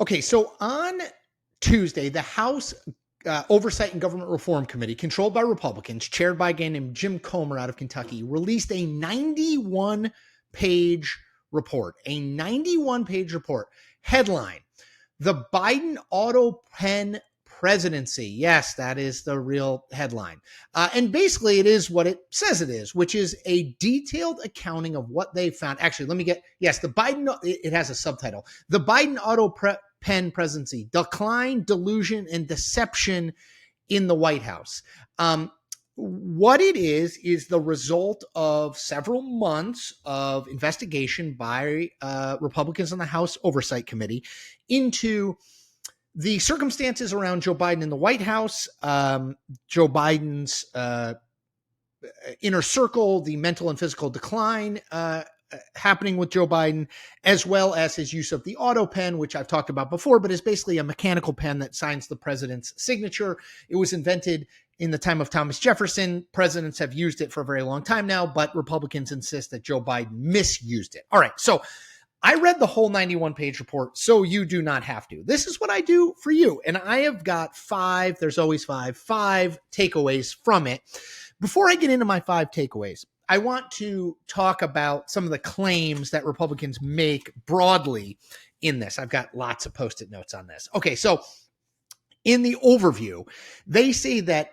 Okay, so on Tuesday, the House Oversight and Government Reform Committee, controlled by Republicans, chaired by a guy named Jim Comer out of Kentucky, released a 91-page report. A 91-page report. Headline: The Biden Autopen Presidency. Yes, that is the real headline. And basically, it is what it says it is, which is a detailed accounting of what they found. Actually, let me get, yes, the Biden, it has a subtitle. The Biden Autopen Presidency: Decline, Delusion, and Deception in the White House. What it is the result of several months of investigation by Republicans on the House Oversight Committee into the circumstances around Joe Biden in the White House, Joe Biden's inner circle, the mental and physical decline happening with Joe Biden, as well as his use of the auto pen, which I've talked about before, but is basically a mechanical pen that signs the president's signature. It was invented in the time of Thomas Jefferson. Presidents have used it for a very long time now, but Republicans insist that Joe Biden misused it. All right, so I read the whole 91-page report, so you do not have to. This is what I do for you, and I have got there's always five takeaways from it. Before I get into my 5 takeaways, I want to talk about some of the claims that Republicans make broadly in this. I've got lots of Post-it notes on this. Okay, so in the overview, they say that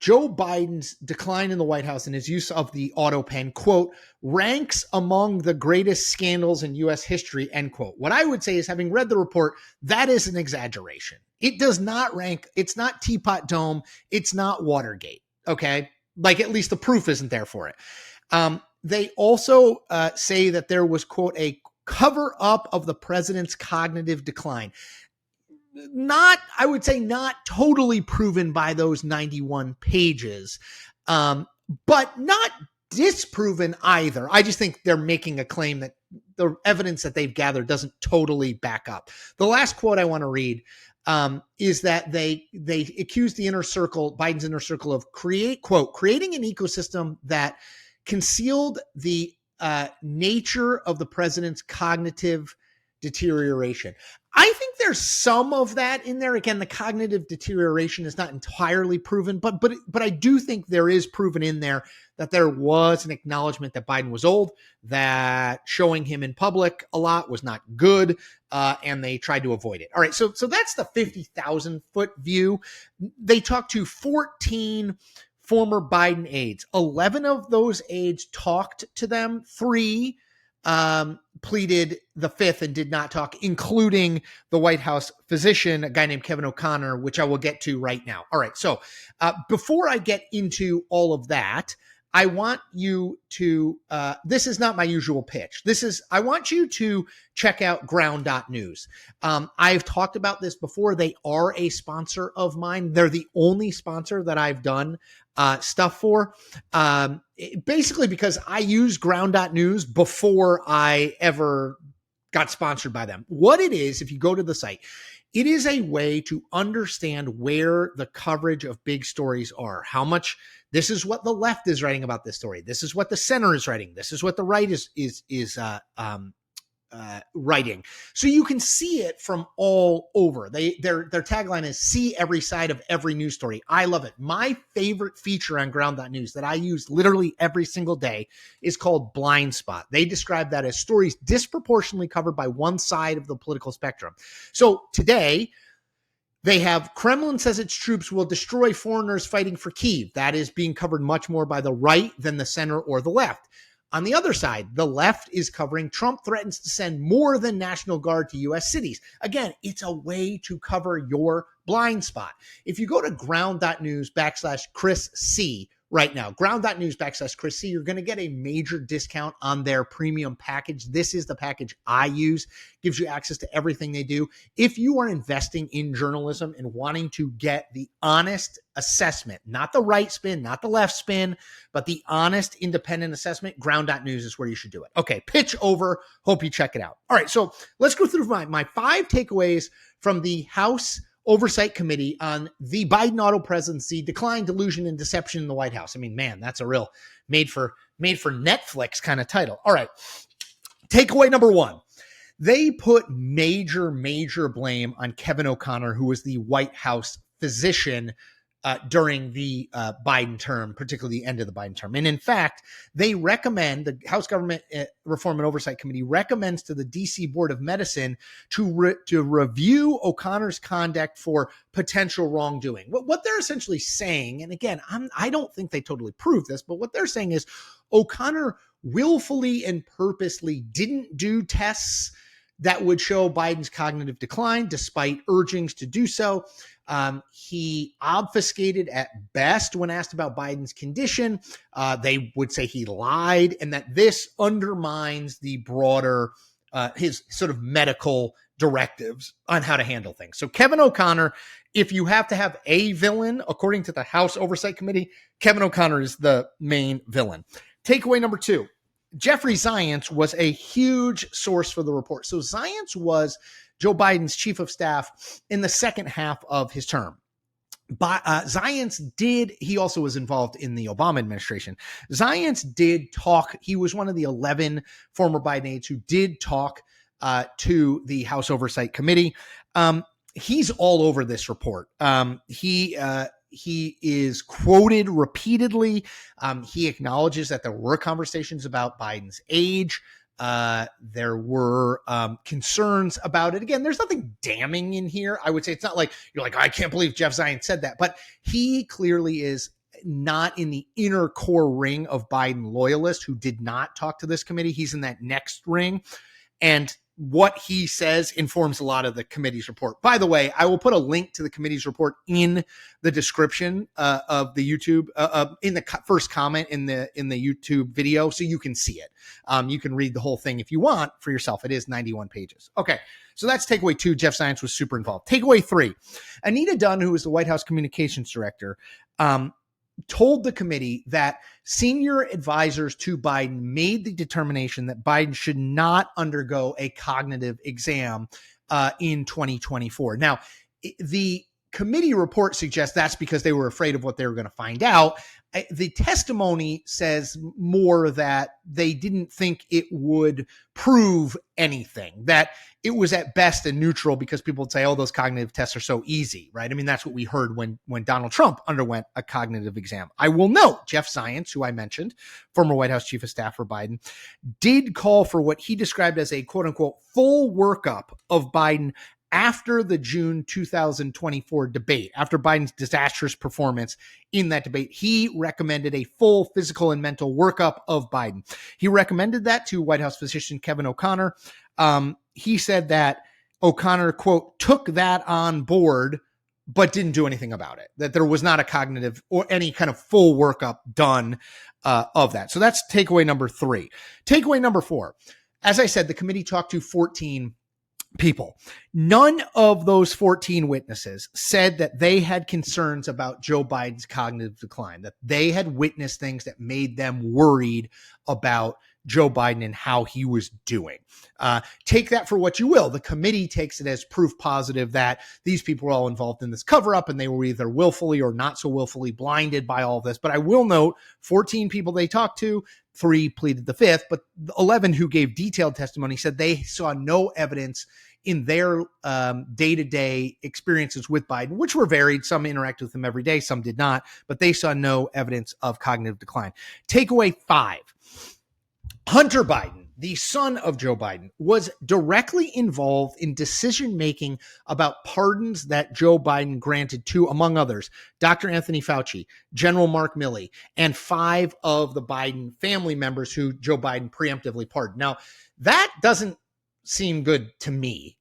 Joe Biden's decline in the White House and his use of the auto pen, quote, ranks among the greatest scandals in U.S. history, end quote. What I would say is, having read the report, that is an exaggeration. It does not rank. It's not Teapot Dome. It's not Watergate. Okay. Like, at least the proof isn't there for it. They also say that there was, quote, a cover up of the president's cognitive decline. I would say not totally proven by those 91 pages, but not disproven either. I just think they're making a claim that the evidence that they've gathered doesn't totally back up. The last quote I want to read is that they accuse the inner circle, Biden's inner circle, of creating an ecosystem that concealed the nature of the president's cognitive deterioration. I think there's some of that in there. Again, the cognitive deterioration is not entirely proven, but I do think there is proven in there that there was an acknowledgement that Biden was old, that showing him in public a lot was not good, and they tried to avoid it. All right, so that's the 50,000-foot view. They talked to 14 former Biden aides. 11 of those aides talked to them. 3 pleaded the fifth and did not talk, including the White House physician, a guy named Kevin O'Connor, which I will get to right now. All right. So before I get into all of that, I want you to, this is not my usual pitch. I want you to check out ground.news. I've talked about this before. They are a sponsor of mine. They're the only sponsor that I've done stuff for, basically because I used ground.news before I ever got sponsored by them. What it is, if you go to the site, it is a way to understand where the coverage of big stories are, how much. This is what the left is writing about this story. This is what the center is writing. This is what the right is writing. So you can see it from all over. Their tagline is "See every side of every news story." I love it. My favorite feature on ground.news that I use literally every single day is called Blind Spot. They describe that as stories disproportionately covered by one side of the political spectrum. So today, they have Kremlin says its troops will destroy foreigners fighting for Kyiv. That is being covered much more by the right than the center or the left. On the other side, the left is covering Trump threatens to send more than National Guard to U.S. cities. Again, it's a way to cover your blind spot. If you go to ground.news/Chris C right now, ground.news/Chris C, you're going to get a major discount on their premium package. This is the package I use. Gives you access to everything they do. If you are investing in journalism and wanting to get the honest assessment, not the right spin, not the left spin, but the honest, independent assessment, ground.news is where you should do it. Okay, pitch over. Hope you check it out. All right, so let's go through my 5 takeaways from the House Oversight Committee on the Biden Autopen Presidency: Decline, Delusion, and Deception in the White House. I mean, man, that's a real made for Netflix kind of title. All right. Takeaway number 1. They put major blame on Kevin O'Connor, who was the White House physician during the Biden term, particularly the end of the Biden term. And in fact, they recommend, the House Government Reform and Oversight Committee recommends to the DC Board of Medicine to review O'Connor's conduct for potential wrongdoing. What they're essentially saying, and again, I don't think they totally prove this, but what they're saying is O'Connor willfully and purposely didn't do tests that would show Biden's cognitive decline, despite urgings to do so. He obfuscated at best when asked about Biden's condition. They would say he lied, and that this undermines the broader, his sort of medical directives on how to handle things. So Kevin O'Connor, if you have to have a villain, according to the House Oversight Committee, Kevin O'Connor is the main villain. Takeaway number 2. Jeffrey Zients was a huge source for the report. So Zients was Joe Biden's chief of staff in the second half of his term. But Zients he also was involved in the Obama administration. Zients did talk. He was one of the 11 former Biden aides who did talk to the House Oversight Committee. He's all over this report. He is quoted repeatedly. He acknowledges that there were conversations about Biden's age. There were concerns about it. Again, there's nothing damning in here. I would say it's not like you're like, I can't believe Jeff Zients said that. But he clearly is not in the inner core ring of Biden loyalists who did not talk to this committee. He's in that next ring. And what he says informs a lot of the committee's report. By the way, I will put a link to the committee's report in the description of the YouTube, in the first comment in the YouTube video, so you can see it. You can read the whole thing if you want for yourself. It is 91 pages. Okay, so that's takeaway 2. Jeff Zients was super involved. Takeaway 3, Anita Dunn, who was the White House communications director, told the committee that senior advisors to Biden made the determination that Biden should not undergo a cognitive exam in 2024. Now, the committee report suggests that's because they were afraid of what they were going to find out. The testimony says more that they didn't think it would prove anything, that it was at best a neutral, because people would say, oh, those cognitive tests are so easy, right? I mean, that's what we heard when Donald Trump underwent a cognitive exam. I will note Jeff Zients, who I mentioned, former White House chief of staff for Biden, did call for what he described as a quote unquote full workup of Biden after the June 2024 debate, after Biden's disastrous performance in that debate. He recommended a full physical and mental workup of Biden. He recommended that to White House physician Kevin O'Connor. He said that O'Connor, quote, took that on board, but didn't do anything about it, that there was not a cognitive or any kind of full workup done of that. So that's takeaway number 3. Takeaway number 4, as I said, the committee talked to 14 people. None of those 14 witnesses said that they had concerns about Joe Biden's cognitive decline, that they had witnessed things that made them worried about Joe Biden and how he was doing. Take that for what you will. The committee takes it as proof positive that these people were all involved in this cover-up and they were either willfully or not so willfully blinded by all this. But I will note 14 people they talked to, 3 pleaded the fifth, but 11 who gave detailed testimony said they saw no evidence in their day-to-day experiences with Biden, which were varied. Some interacted with him every day, some did not, but they saw no evidence of cognitive decline. Takeaway 5, Hunter Biden, the son of Joe Biden, was directly involved in decision-making about pardons that Joe Biden granted to, among others, Dr. Anthony Fauci, General Mark Milley, and 5 of the Biden family members who Joe Biden preemptively pardoned. Now, that doesn't seem good to me.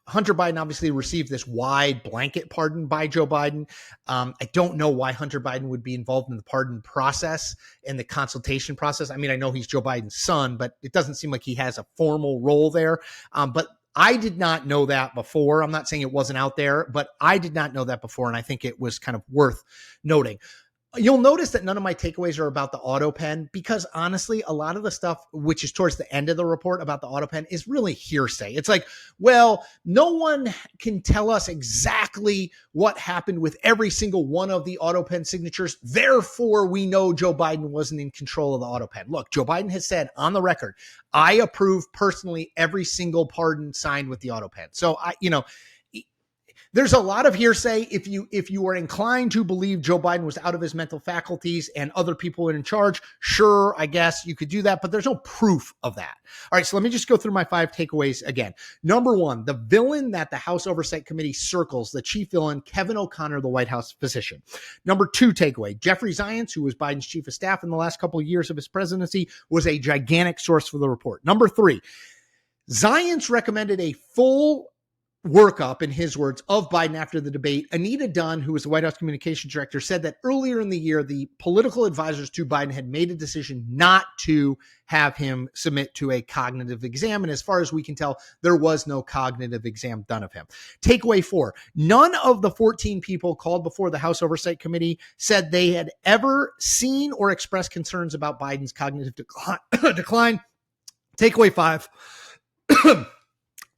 Hunter Biden obviously received this wide blanket pardon by Joe Biden. I don't know why Hunter Biden would be involved in the pardon process and the consultation process. I mean, I know he's Joe Biden's son, but it doesn't seem like he has a formal role there. But I did not know that before. I'm not saying it wasn't out there, but I did not know that before, and I think it was kind of worth noting. You'll notice that none of my takeaways are about the Autopen because honestly, a lot of the stuff, which is towards the end of the report about the Autopen, is really hearsay. It's like, well, no one can tell us exactly what happened with every single one of the Autopen signatures. Therefore, we know Joe Biden wasn't in control of the Autopen. Look, Joe Biden has said on the record, I approve personally every single pardon signed with the Autopen. So there's a lot of hearsay. If you are inclined to believe Joe Biden was out of his mental faculties and other people were in charge, sure, I guess you could do that, but there's no proof of that. All right, so let me just go through my 5 takeaways again. Number 1, the villain that the House Oversight Committee circles, the chief villain, Kevin O'Connor, the White House physician. Number 2 takeaway, Jeffrey Zients, who was Biden's chief of staff in the last couple of years of his presidency, was a gigantic source for the report. Number 3, Zients recommended a full workup, in his words, of Biden after the debate. Anita Dunn, who was the White House communications director, said that earlier in the year, the political advisors to Biden had made a decision not to have him submit to a cognitive exam. And as far as we can tell, there was no cognitive exam done of him. Takeaway 4, none of the 14 people called before the House Oversight Committee said they had ever seen or expressed concerns about Biden's cognitive decline. Takeaway 5,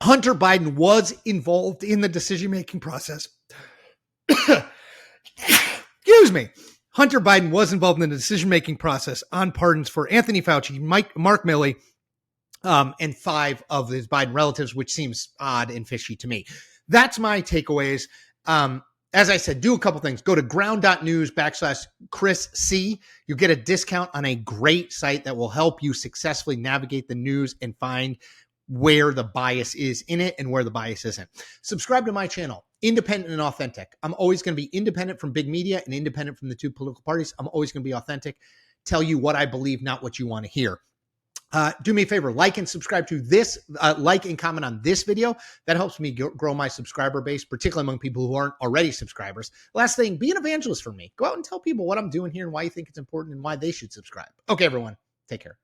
Hunter Biden was involved in the decision-making process. Excuse me. Hunter Biden was involved in the decision-making process on pardons for Anthony Fauci, Mark Milley, and 5 of his Biden relatives, which seems odd and fishy to me. That's my takeaways. As I said, do a couple things. Go to ground.news/Chris C. You get a discount on a great site that will help you successfully navigate the news and find where the bias is in it and where the bias isn't. Subscribe to my channel, independent and authentic. I'm always going to be independent from big media and independent from the 2 political parties. I'm always going to be authentic, tell you what I believe, not what you want to hear. Do me a favor, like and subscribe to this, like and comment on this video. That helps me grow my subscriber base, particularly among people who aren't already subscribers. Last thing, be an evangelist for me. Go out and tell people what I'm doing here and why you think it's important and why they should subscribe. Okay, everyone, take care.